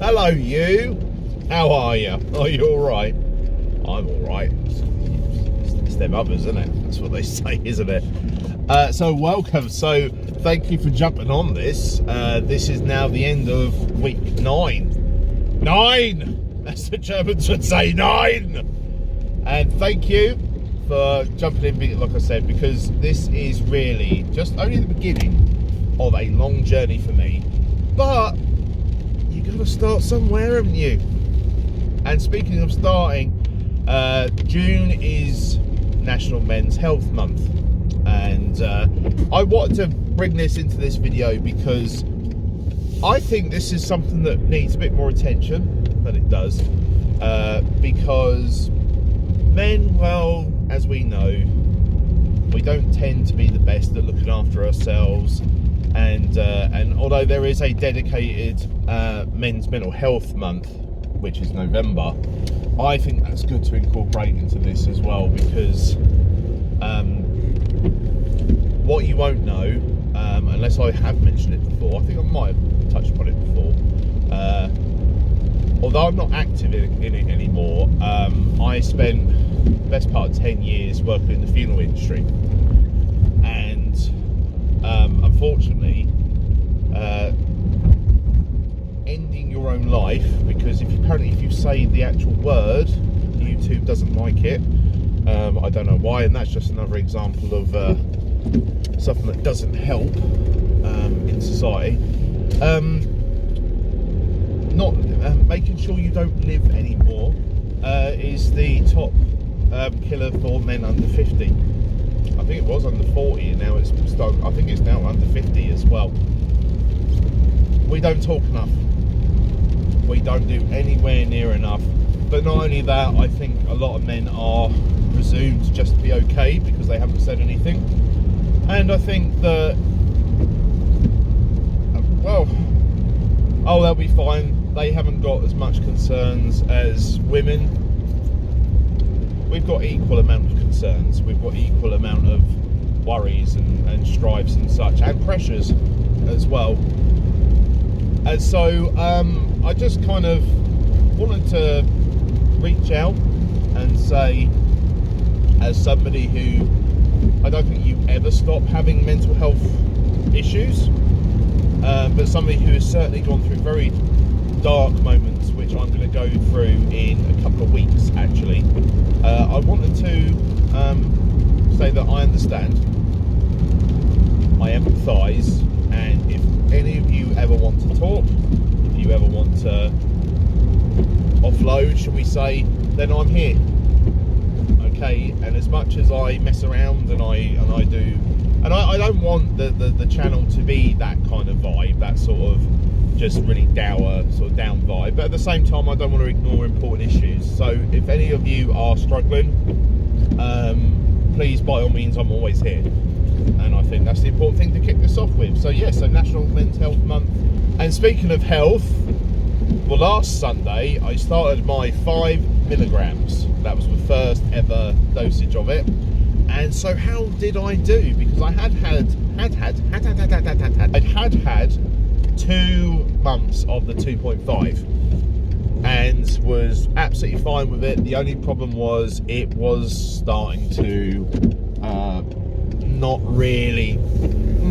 Hello, you. How are you? Are you all right? I'm all right. It's them others, isn't it? That's what they say, isn't it? So welcome. So thank you for jumping on this. This is now the end of week 9. 9! That's the Germans would say, 9! And thank you for jumping in, like I said, because this is really just only the beginning of a long journey for me. But you got to start somewhere, haven't you? And speaking of starting, June is National Men's Health Month, and I wanted to bring this into this video because I think this is something that needs a bit more attention than it does, because men, well, as we know, we don't tend to be the best at looking after ourselves, and although there is a dedicated Men's Mental Health Month, which is November, I think that's good to incorporate into this as well, because what you won't know, unless I have mentioned it before, I think I might have touched upon it before, although I'm not active in it anymore, I spent the best part of 10 years working in the funeral industry, and unfortunately ending your own life, because if you say the actual word, YouTube doesn't like it. I don't know why, and that's just another example of something that doesn't help in society. Not making sure you don't live anymore is the top killer for men under 50. I think it was under 40, and now I think it's now under 50 as well. We don't talk enough. We don't do anywhere near enough. But not only that, I think a lot of men are presumed to just be okay because they haven't said anything. And I think that, well, oh, they'll be fine. They haven't got as much concerns as women. We've got equal amount of concerns. We've got equal amount of worries and strifes and such, and pressures as well. And so I just kind of wanted to reach out and say, as somebody who, I don't think you ever stop having mental health issues, but somebody who has certainly gone through very dark moments, which I'm going to go through in a couple of weeks actually. I wanted to say that I understand, I empathise, and if any of you ever want to talk, if you ever want to offload, shall we say, then I'm here. Okay, and as much as I mess around and I do, and I don't want the channel to be that kind of vibe, that sort of just really dour, sort of down vibe, but at the same time I don't want to ignore important issues. So if any of you are struggling, please, by all means, I'm always here. And I think that's the important thing to kick this off with. So yeah, so National Men's Health Month. And speaking of health, well, last Sunday I started my 5 milligrams. That was the first ever dosage of it. And so how did I do? Because I had 2 months of the 2.5 and was absolutely fine with it. The only problem was it was starting to not really,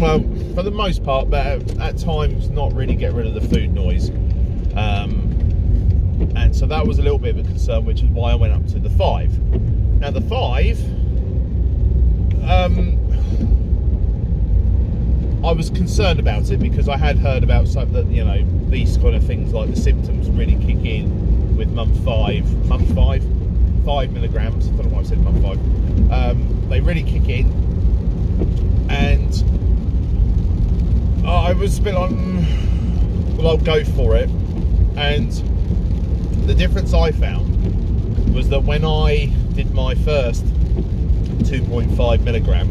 well, for the most part, but at times not really get rid of the food noise, and so that was a little bit of a concern, which is why I went up to the 5. Now the 5, I was concerned about it because I had heard about some that, you know, these kind of things like the symptoms really kick in with month 5 milligrams. I don't know why I said month 5. They really kick in. And I was a bit on, well, I'll go for it. And the difference I found was that when I did my first 2.5 milligram,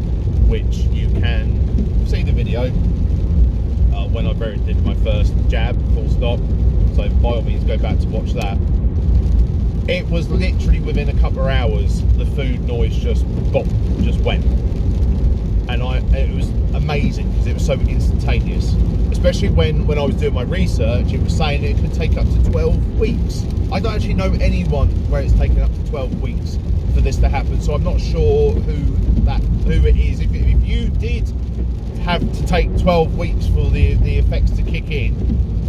which you can see the video when I did my first jab, full stop, so by all means go back to watch that. It was literally within a couple of hours the food noise just went. and it was amazing because it was so instantaneous. Especially when I was doing my research, it was saying it could take up to 12 weeks. I don't actually know anyone where it's taken up to 12 weeks for this to happen, so I'm not sure who it is. If you did have to take 12 weeks for the effects to kick in,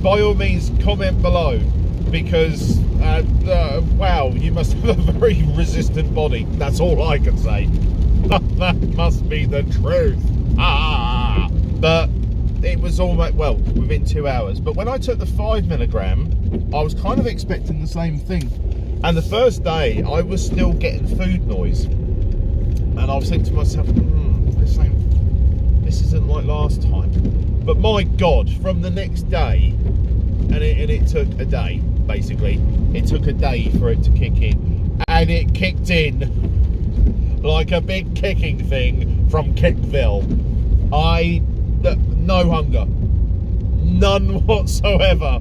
by all means comment below, because wow, you must have a very resistant body. That's all I can say. That must be the truth. But it was almost, well, within 2 hours. But when I took the 5mg, I was kind of expecting the same thing. And the first day, I was still getting food noise. And I was thinking to myself, this isn't like last time. But my God, from the next day, and it took a day, basically. It took a day for it to kick in. And it kicked in like a big kicking thing from Kickville. No hunger, none whatsoever.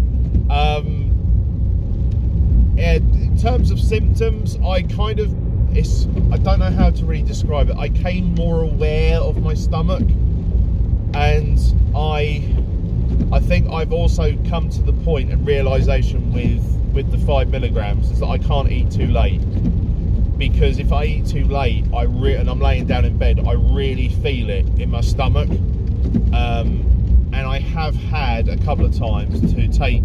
In terms of symptoms, I don't know how to really describe it. I came more aware of my stomach, and I think I've also come to the point and realization with the 5mg is that I can't eat too late, because if I eat too late, and I'm laying down in bed, I really feel it in my stomach. And I have had a couple of times to take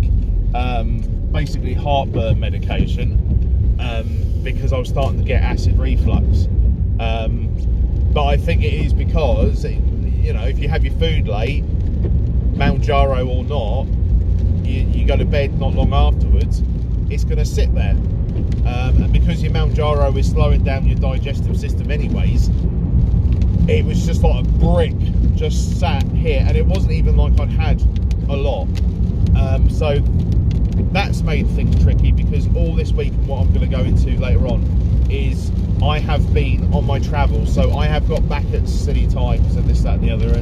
basically heartburn medication because I was starting to get acid reflux. But I think it is because, if you have your food late, Mounjaro or not, you go to bed not long afterwards, it's going to sit there. And because your Mounjaro is slowing down your digestive system anyways, it was just like a brick just sat here, and it wasn't even like I'd had a lot. So that's made things tricky, because all this week, and what I'm going to go into later on, is I have been on my travels, so I have got back at silly times and this, that and the other,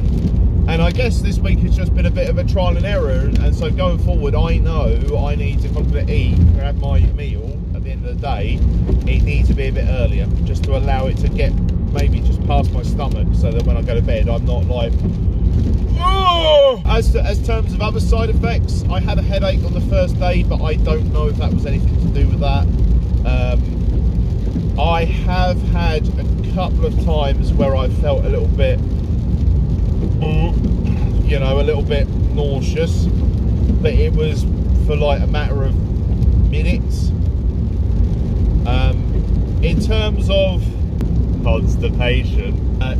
and I guess this week has just been a bit of a trial and error, and so going forward, I know I need to, if I'm going to eat or have my meal at the end of the day, it needs to be a bit earlier, just to allow it to get maybe just past my stomach, so that when I go to bed, I'm not like, oh! As terms of other side effects, I had a headache on the first day, but I don't know if that was anything to do with that. I have had a couple of times where I felt a little bit, a little bit nauseous, but it was for like a matter of minutes. In terms of constipation,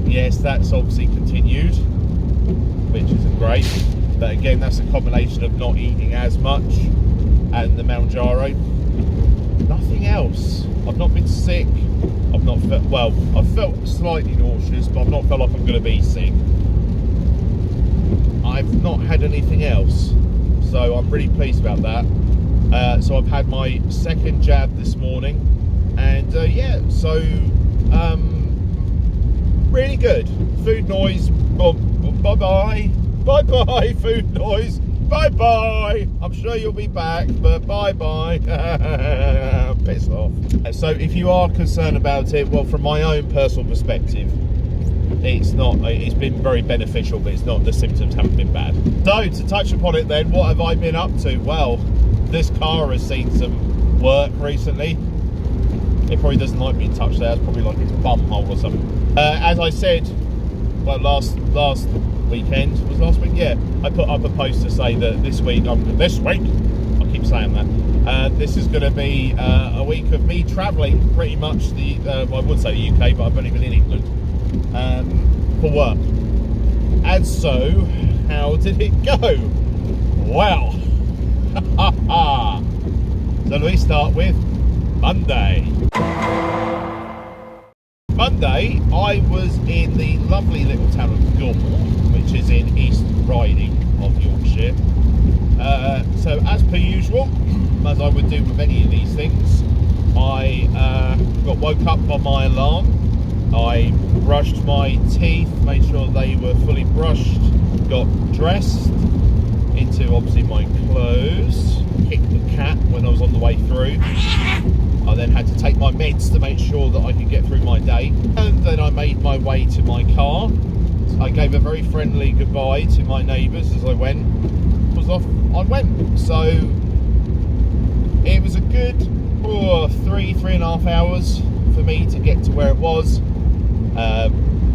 yes, that's obviously continued, which isn't great, but again, that's a combination of not eating as much and the Mounjaro. Nothing else. I've not been sick. I've not felt, well, I've felt slightly nauseous, but I've not felt like I'm going to be sick. I've not had anything else, so I'm really pleased about that. So I've had my second jab this morning, and yeah, so really good. Food noise, bye-bye. Bye-bye, food noise. Bye-bye. I'm sure you'll be back, but bye-bye. Piss off. So if you are concerned about it, well, from my own personal perspective, it's been very beneficial, but it's not, the symptoms haven't been bad. So to touch upon it then, what have I been up to? Well, this car has seen some work recently. It probably doesn't like being touched there. It's probably like its bum hole or something. As I said, well, last weekend, was last week? Yeah, I put up a post to say that this week, I keep saying that, this is going to be a week of me travelling pretty much well, I would say the UK, but I've only been in England for work. And so, how did it go? Well, so we start with Monday. Monday, I was in the lovely little town of Goole, which is in East Riding of Yorkshire. So as per usual, as I would do with any of these things, I got woke up by my alarm. I brushed my teeth, made sure they were fully brushed, got dressed into obviously my clothes, kicked the cat when I was on the way through. I then had to take my meds to make sure that I could get through my day, and then I made my way to my car I gave a very friendly goodbye to my neighbours as I went. Was off. I went. So it was a good 3.5 hours for me to get to where it was.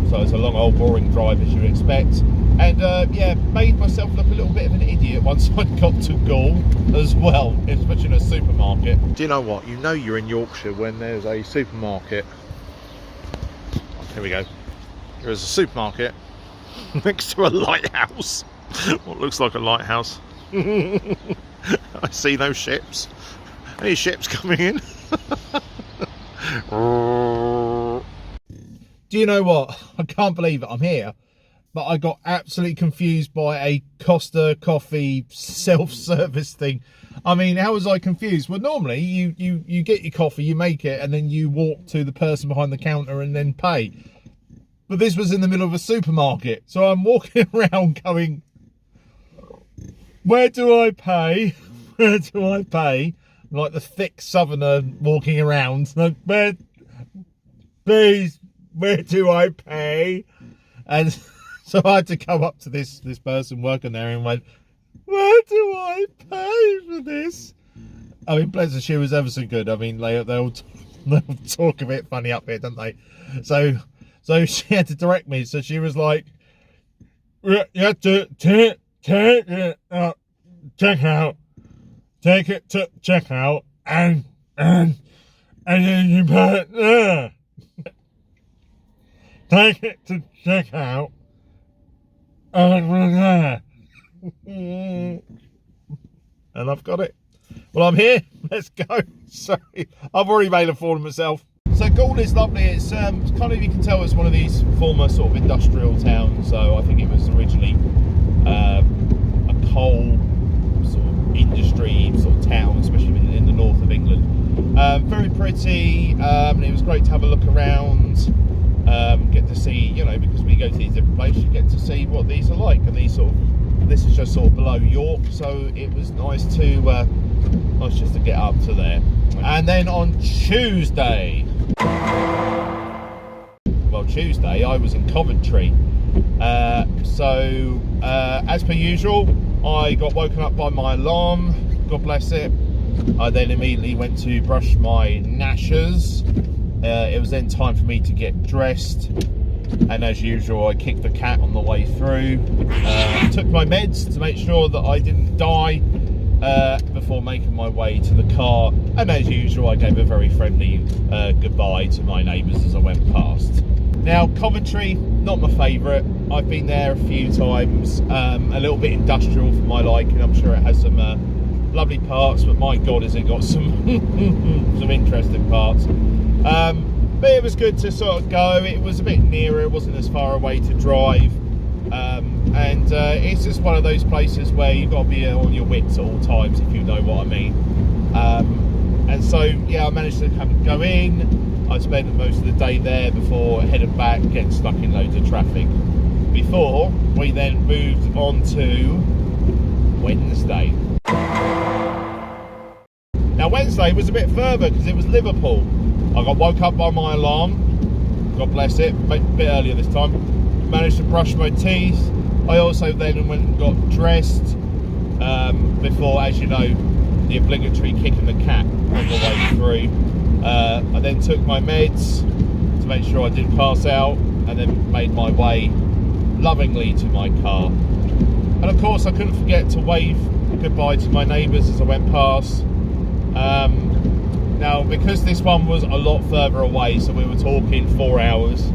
So it's a long old boring drive as you would expect. And yeah, made myself look a little bit of an idiot once I got to Goole as well, especially in a supermarket. Do you know what? You know you're in Yorkshire when there's a supermarket. Here we go. There is a supermarket next to a lighthouse. What looks like a lighthouse. I see those ships. Any ships coming in? Do you know what? I can't believe it. I'm here. But I got absolutely confused by a Costa coffee self-service thing. I mean, how was I confused? Well, normally you get your coffee, you make it, and then you walk to the person behind the counter and then pay. But this was in the middle of a supermarket. So I'm walking around going, where do I pay? Where do I pay? Like the thick southerner walking around. Like, please, where do I pay? And so I had to come up to this person working there and went, where do I pay for this? I mean, bless her, she was ever so good. I mean, they'll talk a bit funny up here, don't they? So she had to direct me. So she was like, you have to take it check out. Take it to checkout and then you put it there. Take it to checkout over there. And I've got it. Well, I'm here. Let's go. Sorry, I've already made a fool of myself. So Goole is lovely. It's kind of, you can tell it's one of these former sort of industrial towns. So I think it was originally a coal sort of industry sort of town, especially in the north of England. Very pretty. It was great to have a look around. Get to see, you know, because we go to these different places, you get to see what these are like. And this is just sort of below York, so it was nice just to get up to there. And then on Tuesday, I was in Coventry. As per usual, I got woken up by my alarm, God bless it. I then immediately went to brush my gnashers. It was then time for me to get dressed, and as usual I kicked the cat on the way through. Took my meds to make sure that I didn't die before making my way to the car, and as usual I gave a very friendly goodbye to my neighbours as I went past. Now, Coventry, not my favourite. I've been there a few times. A little bit industrial for my liking. I'm sure it has some lovely parts, but my God, has it got some some interesting parts. But it was good to sort of go. It was a bit nearer. It wasn't as far away to drive. And it's just one of those places where you've got to be on your wits at all times, if you know what I mean. And so, yeah, I managed to go in. I spent most of the day there before heading back, getting stuck in loads of traffic. Before we then moved on to Wednesday. Now, Wednesday was a bit further because it was Liverpool. I got woke up by my alarm, God bless it, a bit earlier this time. Managed to brush my teeth. I also then went and got dressed before, as you know, the obligatory kicking the cat on the way through. I then took my meds to make sure I didn't pass out, and then made my way lovingly to my car. And of course I couldn't forget to wave goodbye to my neighbours as I went past. Now, because this one was a lot further away, so we were talking 4 hours,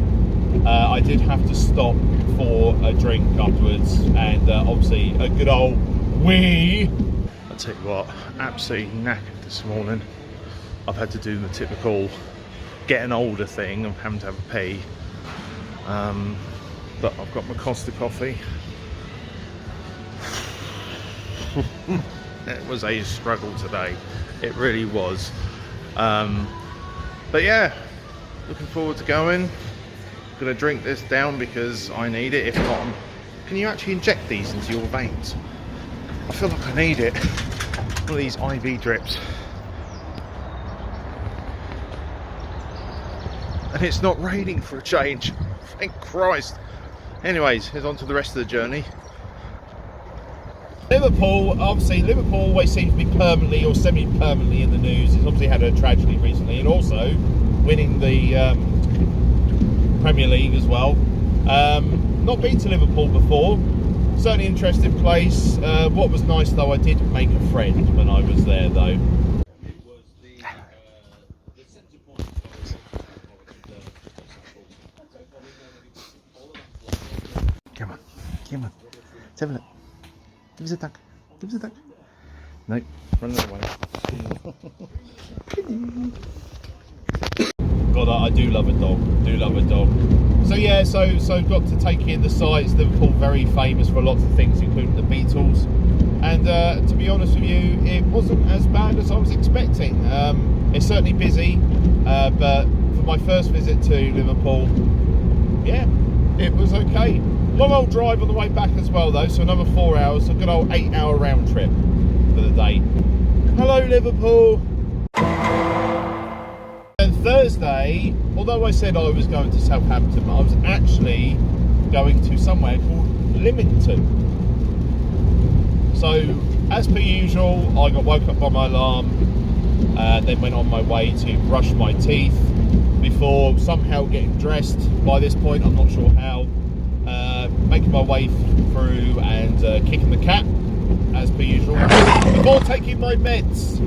I did have to stop for a drink afterwards, and obviously a good old wee. I'll tell you what, absolutely knackered this morning. I've had to do the typical getting older thing of having to have a pee. But I've got my Costa coffee. It was a struggle today. It really was. But yeah, looking forward to going. Gonna drink this down because I need it. If not, can you actually inject these into your veins? I feel like I need it. One of these IV drips. And it's not raining for a change. Thank Christ. Anyways, here's on to the rest of the journey. Liverpool, obviously, Liverpool always seems to be permanently or semi-permanently in the news. It's obviously had a tragedy recently, and also winning the Premier League as well. Not been to Liverpool before. Certainly interesting place. What was nice though, I did make a friend when I was there though. Come on, come on. Let's have a look. Give us a duck. Give us a duck. No, run that way. God, I do love a dog. Do love a dog. So yeah, so got to take in the sights. Liverpool very famous for lots of things, including the Beatles. And to be honest with you, it wasn't as bad as I was expecting. It's certainly busy, but for my first visit to Liverpool, yeah, it was okay. Long old drive on the way back as well though, so another 4 hours, a good old 8-hour round trip for the day. Hello Liverpool! And Thursday, although I said I was going to Southampton, I was actually going to somewhere called Leamington. So, as per usual, I got woke up by my alarm, then went on my way to brush my teeth before somehow getting dressed. By this point, I'm not sure how. Making my way through and kicking the cat, as per usual, before taking my meds,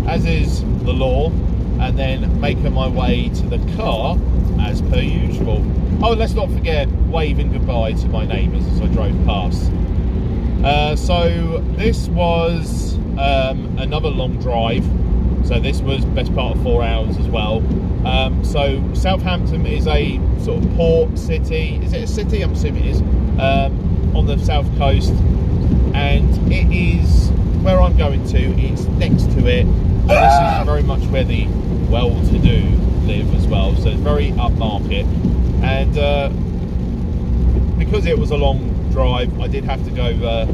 as is the law, and then making my way to the car, as per usual. Oh, let's not forget waving goodbye to my neighbours as I drove past. So this was another long drive. So this was best part of 4 hours as well. So Southampton is a sort of port city. Is it a city? I'm assuming it is. On the south coast, and it is where I'm going to. It's next to it. So this is very much where the well-to-do live as well. So it's very upmarket, and because it was a long drive, I did have to go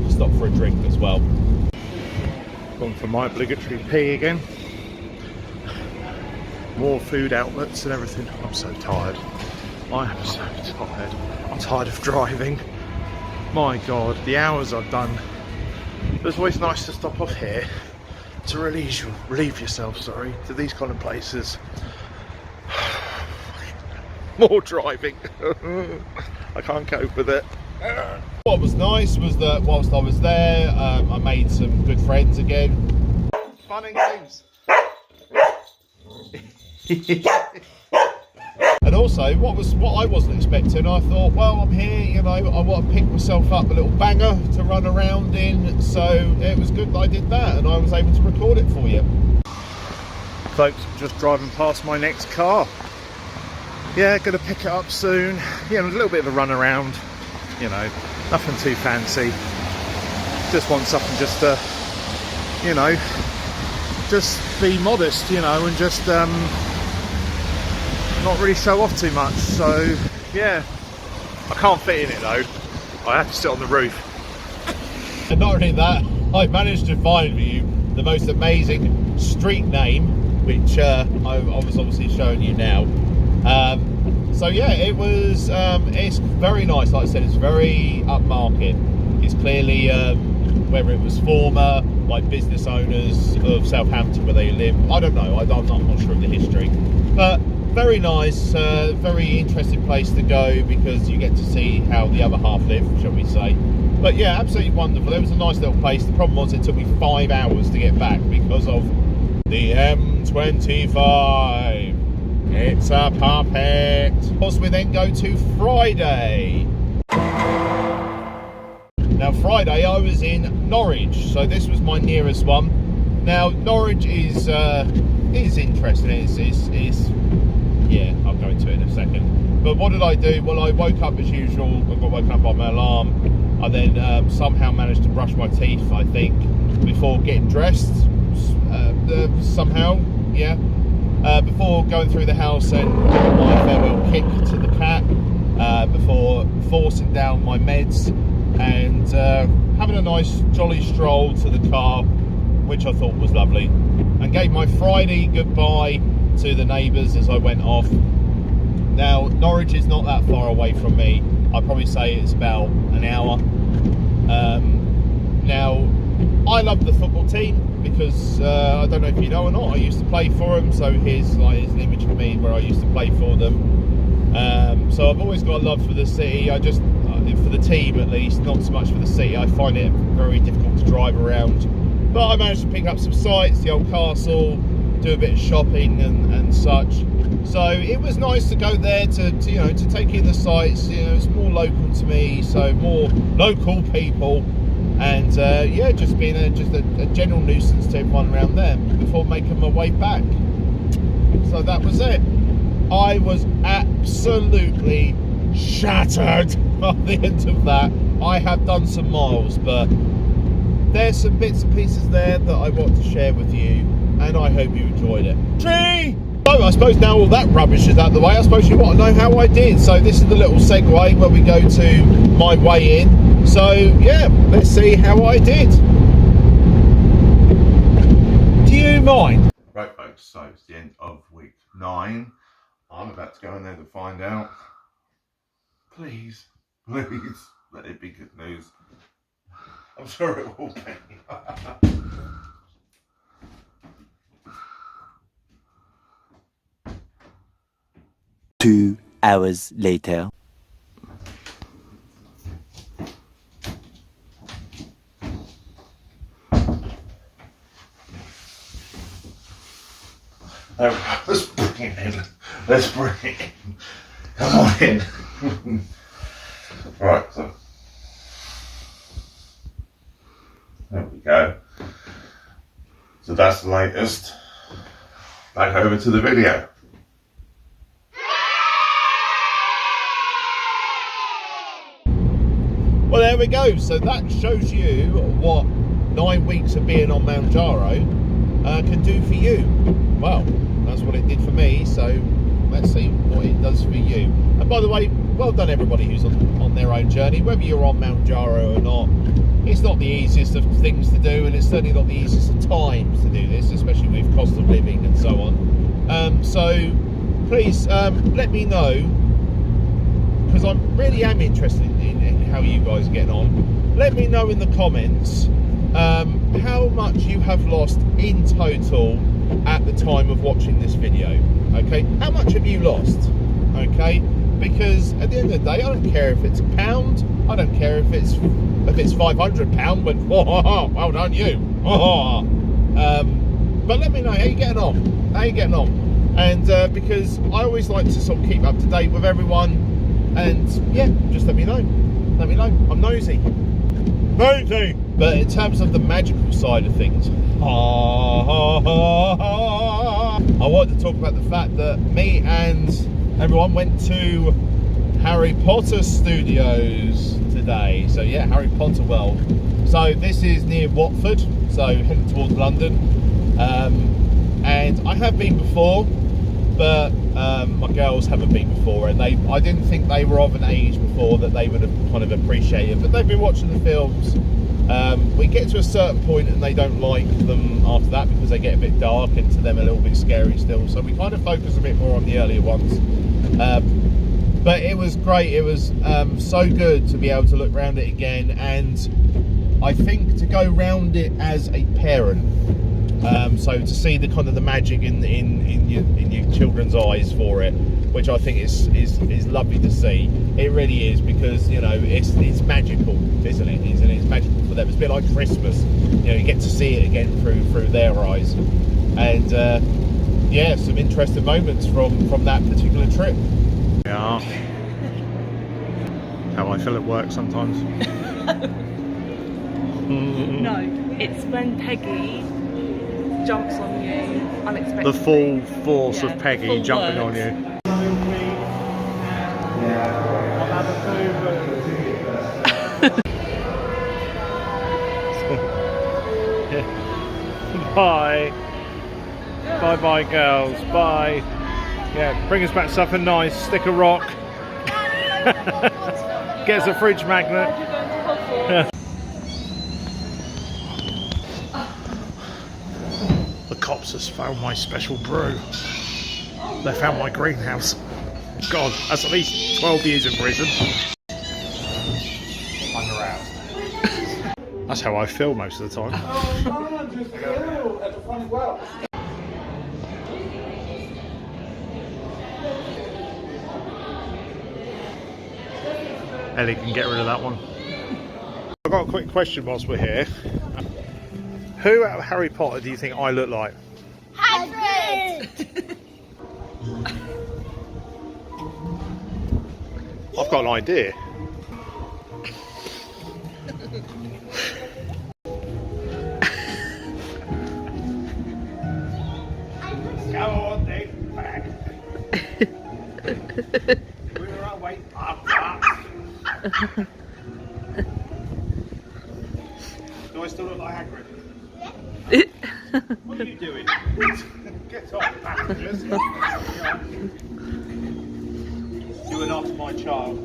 stop for a drink as well. Gone for my obligatory pee again. More food outlets and everything. I'm so tired. I am so tired. I'm tired of driving. My God, the hours I've done. It's always nice to stop off here to relieve yourself, to these kind of places. More driving. I can't cope with it. What was nice was that whilst I was there, I made some good friends again. Fun and games. And also, what I wasn't expecting, I thought, well, I'm here, you know, I want to pick myself up a little banger to run around in, so it was good that I did that, and I was able to record it for you. Folks, just driving past my next car. Yeah, gonna pick it up soon. Yeah, a little bit of a run around, you know, nothing too fancy. Just want something just to, you know, just be modest, you know, and just not really show off too much. So yeah, I can't fit in it though. I have to sit on the roof. And not only that, I managed to find for you the most amazing street name, which I was obviously showing you now. So yeah, it was. It's very nice. Like I said, it's very upmarket. It's clearly whether it was former like business owners of Southampton where they live. I don't know. I'm not sure of the history, but very nice. Very interesting place to go because you get to see how the other half live, shall we say. But yeah, absolutely wonderful. It was a nice little place. The problem was it took me 5 hours to get back because of the M25. It's a puppet. Of course, we then go to Friday. Now, Friday I was in Norwich, so this was my nearest one. Now, Norwich is interesting. It's yeah, I'll go into it in a second. But what did I do? Well, I woke up as usual. I got woken up by my alarm. I then somehow managed to brush my teeth, I think, before getting dressed. Somehow, yeah. Before going through the house and giving my farewell kick to the cat, before forcing down my meds and having a nice jolly stroll to the car, which I thought was lovely, and gave my Friday goodbye to the neighbours as I went off. Now, Norwich is not that far away from me. I'd probably say it's about an hour. Now, I love the football team because I don't know if you know or not, I used to play for them. So here's an image of me where I used to play for them. So I've always got a love for the city. I just, for the team at least, not so much for the city. I find it very difficult to drive around. But I managed to pick up some sights, the old castle, do a bit of shopping and such. So it was nice to go there to take in the sights. It's more local to me, so more local people, and just being a general nuisance to everyone around there before making my way back. So that was it. I was absolutely shattered by the end of that. I have done some miles, but there's some bits and pieces there that I want to share with you, and I hope you enjoyed it. Tree! So I suppose now all that rubbish is out of the way, I suppose you want to know how I did. So this is the little segue where we go to my way in. So yeah, let's see how I did. Do you mind? Right folks, so it's the end of week 9. I'm about to go in there to find out. Please, let it be good news. I'm sure it will be. 2 hours later. Let's bring it in. Let's bring it in. Come on in. Right, so there we go. So that's the latest. Back over to the video. Well, there we go. So that shows you what 9 weeks of being on Mounjaro can do for you. Well, that's what it did for me. So let's see what it does for you. And by the way, well done everybody who's on their own journey, whether you're on Mounjaro or not. It's not the easiest of things to do, and it's certainly not the easiest of times to do this, especially with cost of living and so on. So please let me know, because I really am interested in how you guys are getting on. Let me know in the comments how much you have lost in total at the time of watching this video. Okay, how much have you lost? Okay, because at the end of the day, I don't care if it's £1. I don't care if it's £500. But well done you. But let me know how you're getting on. How you getting on? And because I always like to sort of keep up to date with everyone. And yeah, just let me know. Let me know. I'm nosy. Nosy. But in terms of the magical side of things, I wanted to talk about the fact that me and everyone went to Harry Potter Studios today. So yeah, Harry Potter World. So this is near Watford, so heading towards London. And I have been before, but my girls haven't been before, and I didn't think they were of an age before that they would have kind of appreciated. But they've been watching the films. We get to a certain point and they don't like them after that because they get a bit dark and to them a little bit scary still. So we kind of focus a bit more on the earlier ones. But it was great. It was so good to be able to look around it again, and I think to go round it as a parent. So to see the kind of the magic in your children's eyes for it, which I think is lovely to see. It really is, because it's magical, isn't it? It's magical for them. It's a bit like Christmas. You get to see it again through their eyes, and yeah, some interesting moments from that particular trip. Yeah, how I feel at work sometimes. No, it's when Peggy jumps on you unexpectedly. The full force of Peggy jumping on you. Bye. Bye bye girls. Bye. Yeah, bring us back something nice. Stick a rock. Get us a fridge magnet. The cops has found my special brew. They found my greenhouse. God, that's at least 12 years in prison. That's how I feel most of the time. Ellie can get rid of that one. I've got a quick question whilst we're here. Who out of Harry Potter do you think I look like? Hagrid! I've got an idea. Come on, then, back. We're away. Do I still look like Hagrid? What are you doing? Get off, passengers. You are not my child.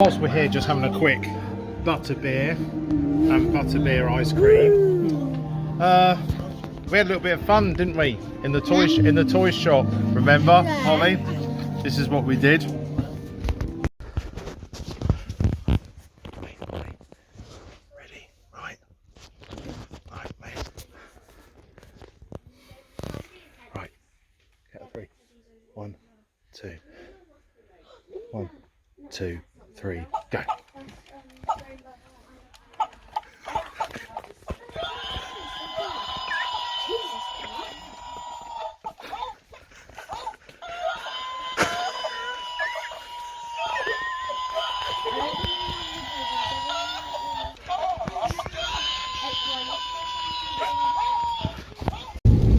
Whilst we're here just having a quick butterbeer and butterbeer ice cream, we had a little bit of fun, didn't we? In the toy shop. Remember, Holly? This is what we did. Ready? Right. Right, mate. Right. Count of three. 1, 2. 1, 2, 3. Go.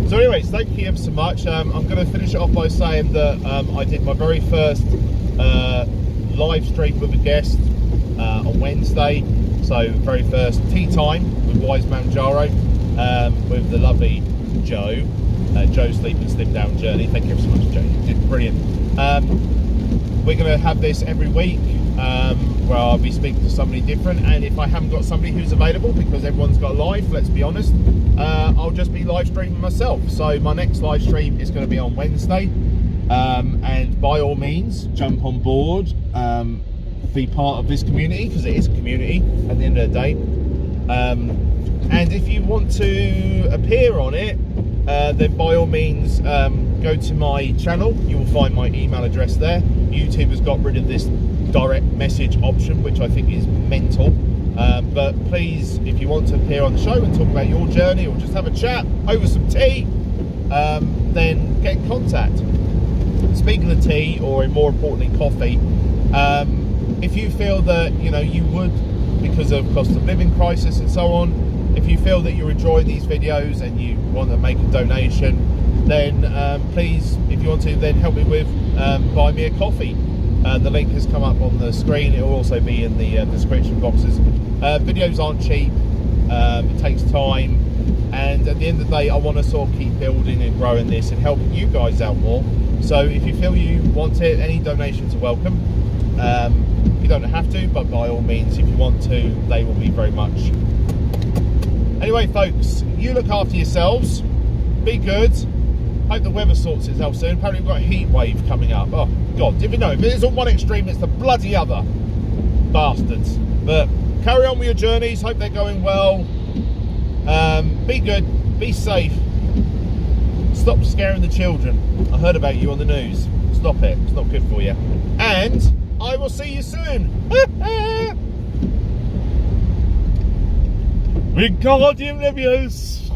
So anyways, thank you ever so much. I'm going to finish it off by saying that I did my very first live stream with a guest on Wednesday. So very first tea time with Wise Mounjaro with the lovely Joe. Joe's Sleep and Slim Down Journey. Thank you ever so much, Joe. You did brilliant. We're going to have this every week where I'll be speaking to somebody different, and if I haven't got somebody who's available, because everyone's got a live, let's be honest, I'll just be live streaming myself. So my next live stream is going to be on Wednesday, and by all means jump on board, be part of this community, because it is a community at the end of the day, and if you want to appear on it, then by all means go to my channel. You will find my email address there. YouTube has got rid of this direct message option, which I think is mental, but please, if you want to appear on the show and talk about your journey, or just have a chat over some tea, then get in contact. Speaking of tea, or more importantly coffee, if you feel that you would, because of cost of living crisis and so on, if you feel that you're enjoying these videos and you want to make a donation, then please, if you want to, then help me with buy me a coffee. The link has come up on the screen. It will also be in the description boxes. Videos aren't cheap, it takes time, and at the end of the day I want to sort of keep building and growing this and helping you guys out more. So if you feel you want it, any donations are welcome. You don't have to, but by all means, if you want to, they will be very much. Anyway folks, you look after yourselves, be good. Hope the weather sorts itself soon. Apparently we've got a heat wave coming up. Oh God, if you know, if it is on one extreme, it's the bloody other. Bastards. But carry on with your journeys, hope they're going well. Be good, be safe. Stop scaring the children. I heard about you on the news. Stop it, it's not good for you. And I will see you soon. Wingardium Leviosa.